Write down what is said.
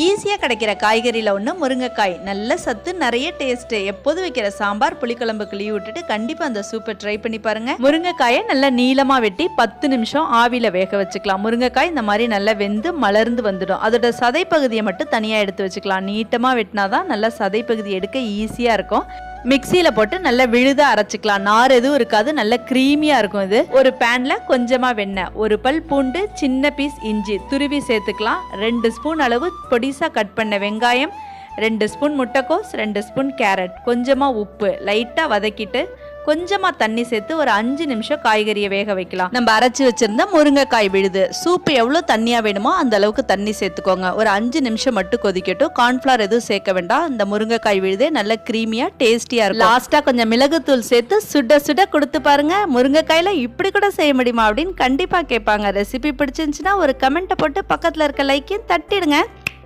ஈஸியாக கிடைக்கிற காய்கறியில் ஒன்று முருங்கைக்காய். நல்ல சத்து, நிறைய டேஸ்ட்டு. எப்போது வைக்கிற சாம்பார் புளிக்குழம்புக்கு லீவ் விட்டுட்டு கண்டிப்பாக அந்த சூப்பை ட்ரை பண்ணி பாருங்கள். முருங்கைக்காயை நல்லா நீளமாக வெட்டி 10 நிமிஷம் ஆவியில் வேக வச்சுக்கலாம். முருங்கைக்காய் இந்த மாதிரி நல்லா வெந்து மலர்ந்து வந்துடும். அதோட சதைப்பகுதியை மட்டும் தனியாக எடுத்து வச்சுக்கலாம். நீட்டமாக வெட்டினா தான் நல்லா சதைப்பகுதி எடுக்க ஈஸியாக இருக்கும். மிக்சியில் போட்டு நல்லா விழுதாக அரைச்சிக்கலாம். நார் எதுவும் இருக்காது, நல்லா க்ரீமியாக இருக்கும். இது ஒரு பேனில் கொஞ்சமாக வெண்ணெய், ஒரு பல் பூண்டு, சின்ன பீஸ் இஞ்சி துருவி சேர்த்துக்கலாம். 2 ஸ்பூன் அளவு பொடிசாக கட் பண்ண வெங்காயம், 2 ஸ்பூன் முட்டைக்கோஸ், 2 ஸ்பூன் கேரட், கொஞ்சமாக உப்பு, லைட்டாக வதக்கிட்டு கொஞ்சமாக தண்ணி சேர்த்து ஒரு 5 நிமிஷம் காய்கறியை வேக வைக்கலாம். நம்ம அரைச்சி வச்சிருந்த முருங்கைக்காய் விழுது. சூப்பு எவ்வளோ தண்ணியாக வேணுமோ அந்த அளவுக்கு தண்ணி சேர்த்துக்கோங்க. ஒரு 5 நிமிஷம் மட்டும் கொதிக்கட்டும். கார்ன்ஃப்ளவர் எதுவும் சேர்க்க வேண்டாம். இந்த முருங்கைக்காய் விழுதே நல்லா க்ரீமியாக டேஸ்டியாக இருக்கும். லாஸ்ட்டாக கொஞ்சம் மிளகுத்தூள் சேர்த்து சுட சுட கொடுத்து பாருங்க. முருங்கைக்காயில் இப்படி கூட செய்ய முடியுமா அப்படின்னு கண்டிப்பாக கேட்பாங்க. ரெசிபி பிடிச்சிருந்துச்சுன்னா ஒரு கமெண்ட்டை போட்டு பக்கத்தில் இருக்க லைக்கையும் தட்டிடுங்க.